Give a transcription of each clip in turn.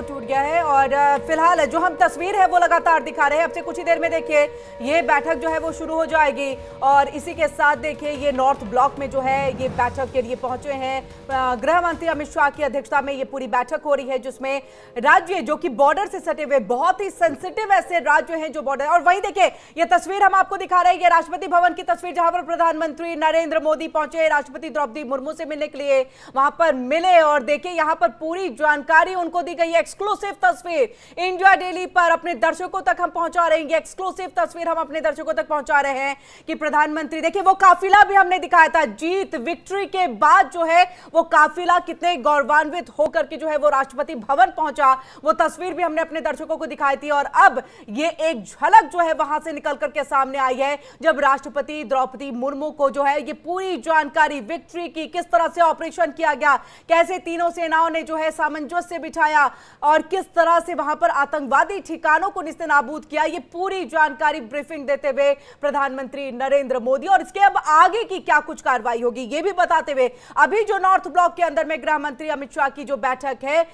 टूट गया है और फिलहाल जो हम तस्वीर है वो लगातार दिखा रहे हैं। अब से कुछ ही देर में देखिए ये बैठक जो है वो शुरू हो जाएगी और इसी के साथ देखिए ये नॉर्थ ब्लॉक में जो है ये बैठक के लिए पहुंचे हैं। गृह मंत्री अमित शाह की अध्यक्षता में ये पूरी बैठक हो रही है जिसमें राज्य जो कि बॉर्डर से सटे हुए बहुत ही सेंसिटिव ऐसे राज्य हैं जो बॉर्डर, और वहीं देखिए ये तस्वीर हम आपको दिखा रहे हैं ये राष्ट्रपति भवन की तस्वीर जहां पर प्रधानमंत्री नरेंद्र मोदी पहुंचे राष्ट्रपति द्रौपदी मुर्मू से मिलने के लिए, वहां पर मिले और देखिए यहां पर पूरी जानकारी उनको दी गई है। एक्सक्लूसिव तस्वीर इंडिया डेली पर अपने दर्शकों तक हम पहुंचा रहे हैं। एक्सक्लूसिव तस्वीर हम अपने दर्शकों तक पहुंचा रहे हैं कि प्रधानमंत्री देखिए वो काफिला भी हमने दिखाया था, जीत विक्ट्री के बाद जो है वो काफिला कितने गौरवान्वित होकर के जो है वो राष्ट्रपति भवन पहुंचा, वो तस्वीर भी हमने अपने दर्शकों को दिखाई थी। और अब ये एक झलक जो है वहां से निकल करके सामने आई है जब राष्ट्रपति द्रौपदी मुर्मू को जो है ये पूरी जानकारी विक्ट्री की, किस तरह से ऑपरेशन किया गया, कैसे तीनों सेनाओं ने जो है सामंजस्य बिठाया और किस तरह से वहां पर आतंकवादी ठिकानों को निस्तेनाबूद किया, ये पूरी जानकारी ब्रीफिंग देते हुए प्रधानमंत्री नरेंद्र मोदी और इसके अब आगे की क्या कुछ कार्रवाई होगी ये भी बताते हुए अभी जो नॉर्थ ब्लॉक के अंदर में गृह मंत्री अमित शाह की जो बैठक है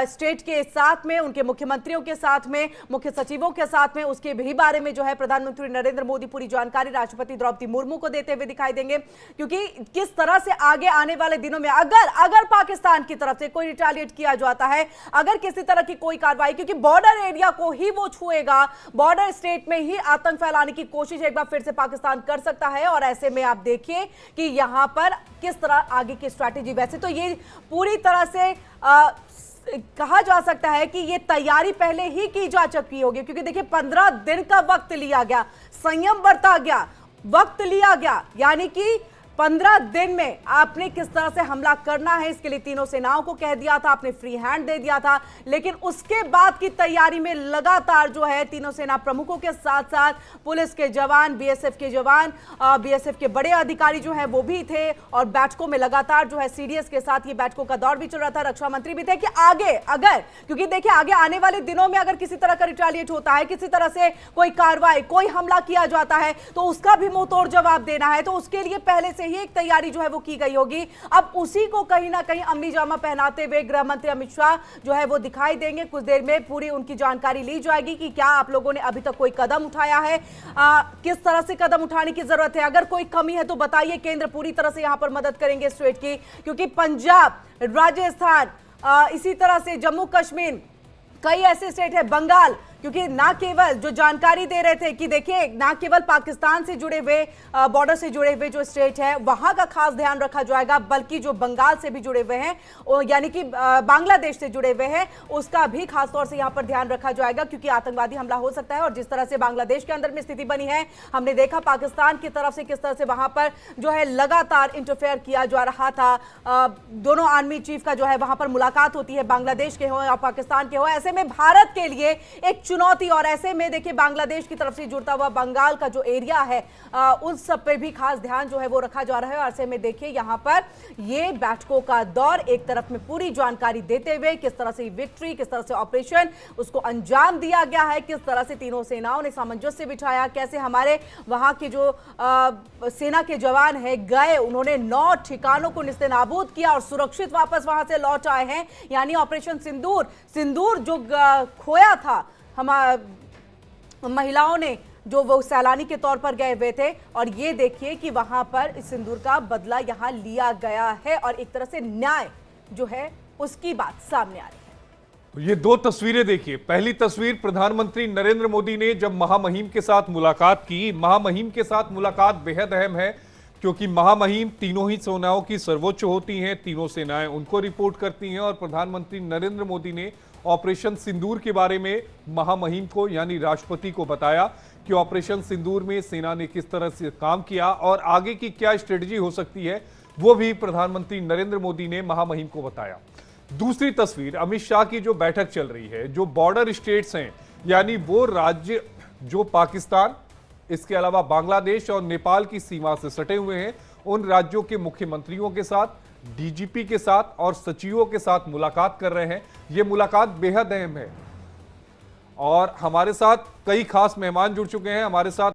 स्टेट के साथ में, उनके मुख्यमंत्रियों के साथ में, मुख्य सचिवों के साथ में, उसके भी बारे में जो है प्रधानमंत्री नरेंद्र मोदी पूरी जानकारी राष्ट्रपति द्रौपदी मुर्मू को देते हुए दिखाई देंगे। क्योंकि किस तरह से आगे आने वाले दिनों में अगर पाकिस्तान की तरफ से कोई रिटेलिएट किया जाता है, अगर किसी तरह की कोई कार्रवाई, क्योंकि बॉर्डर एरिया को ही वो छुएगा, बॉर्डर स्टेट में ही आतंक फैलाने की कोशिश एक बार फिर से पाकिस्तान कर सकता है। और ऐसे में आप देखिए कि यहां पर किस तरह आगे की स्ट्रैटेजी, वैसे तो ये पूरी तरह से कहा जा सकता है कि ये तैयारी पहले ही की जा चुकी होगी, क्योंकि देखिए 15 दिन का वक्त लिया गया, संयम बरता गया, वक्त लिया गया, यानी कि 15 दिन में आपने किस तरह से हमला करना है इसके लिए तीनों सेनाओं को कह दिया था, आपने फ्री हैंड दे दिया था। लेकिन उसके बाद की तैयारी में लगातार जो है तीनों सेना प्रमुखों के साथ साथ पुलिस के जवान, बीएसएफ के जवान, बीएसएफ के बड़े अधिकारी जो है वो भी थे और बैठकों में लगातार जो है सीडीएस के साथ ये बैठकों का दौर भी चल रहा था। रक्षा मंत्री भी थे कि आगे अगर, क्योंकि देखिए आगे आने वाले दिनों में अगर किसी तरह का रिटेलिएट होता है, किसी तरह से कोई कार्रवाई, कोई हमला किया जाता है तो उसका भी मुंह तोड़ जवाब देना है, तो उसके लिए पहले से ही एक तैयारी जो है वो की गई होगी। अब उसी को कहीं ना कहीं अमली जामा पहनाते हुए गृह मंत्री अमित शाह जो है वो दिखाई देंगे। कुछ देर में पूरी उनकी जानकारी ली जाएगी कि क्या आप लोगों ने अभी तक कोई कदम उठाया है, किस तरह से कदम उठाने की जरूरत है, अगर कोई कमी है तो बताइए। केंद्र पूरी तरह से यहां पर मदद करेंगे स्टेट की, क्योंकि पंजाब, राजस्थान, इसी तरह से जम्मू कश्मीर, कई ऐसे स्टेट है, बंगाल, क्योंकि ना केवल जो जानकारी दे रहे थे कि देखिए ना केवल पाकिस्तान से जुड़े हुए, बॉर्डर से जुड़े हुए जो स्टेट है वहां का खास ध्यान रखा जाएगा, बल्कि जो बंगाल से भी जुड़े हुए हैं, यानी कि बांग्लादेश से जुड़े हुए हैं, उसका भी खास तौर से यहां पर ध्यान रखा जाएगा, क्योंकि आतंकवादी हमला हो सकता है। और जिस तरह से बांग्लादेश के अंदर में स्थिति बनी है, हमने देखा पाकिस्तान की तरफ से किस तरह से वहां पर जो है लगातार इंटरफेयर किया जा रहा था। दोनों आर्मी चीफ का जो है वहां पर मुलाकात होती है, बांग्लादेश के हो या पाकिस्तान के हो। ऐसे में भारत के लिए एक चुनौती, और ऐसे में देखिए बांग्लादेश की तरफ से जुड़ता हुआ बंगाल का जो एरिया है उस सब पे भी खास ध्यान जो है वो रखा जा रहा है। और ऐसे में देखिए यहां पर ये बैठकों का दौर, एक तरफ में पूरी जानकारी देते हुए किस तरह से विक्ट्री, किस तरह से ऑपरेशन उसको अंजाम दिया गया है, किस तरह से तीनों सेनाओं ने सामंजस्य बिठाया, कैसे हमारे वहां के जो सेना के जवान है गए, उन्होंने 9 ठिकानों को निस्तेनाबूद किया और सुरक्षित वापस वहां से लौट आए हैं, यानी ऑपरेशन सिंदूर जो खोया था महिलाओं ने, जो वो सैलानी के तौर पर गए हुए थे, और ये देखिए कि वहां पर इस सिंदूर का बदला यहां लिया गया है और एक तरह से न्याय जो है उसकी बात सामने आ रही है। ये दो तस्वीरें देखिए। पहली तस्वीर प्रधानमंत्री नरेंद्र मोदी ने जब महामहिम के साथ मुलाकात की। महामहिम के साथ मुलाकात बेहद अहम है क्योंकि महामहिम तीनों ही सेनाओं की सर्वोच्च होती हैं, तीनों सेनाएं उनको रिपोर्ट करती हैं और प्रधानमंत्री नरेंद्र मोदी ने ऑपरेशन सिंदूर के बारे में महामहिम को यानी राष्ट्रपति को बताया कि ऑपरेशन सिंदूर में सेना ने किस तरह से काम किया और आगे की क्या स्ट्रेटजी हो सकती है, वो भी प्रधानमंत्री नरेंद्र मोदी ने महामहिम को बताया। दूसरी तस्वीर अमित शाह की जो बैठक चल रही है, जो बॉर्डर स्टेट्स हैं, यानी वो राज्य जो पाकिस्तान, इसके अलावा बांग्लादेश और नेपाल की सीमा से सटे हुए हैं, उन राज्यों के मुख्यमंत्रियों के साथ, डीजीपी के साथ और सचिवों के साथ मुलाकात कर रहे हैं। यह मुलाकात बेहद अहम है और हमारे साथ कई खास मेहमान जुड़ चुके हैं। हमारे साथ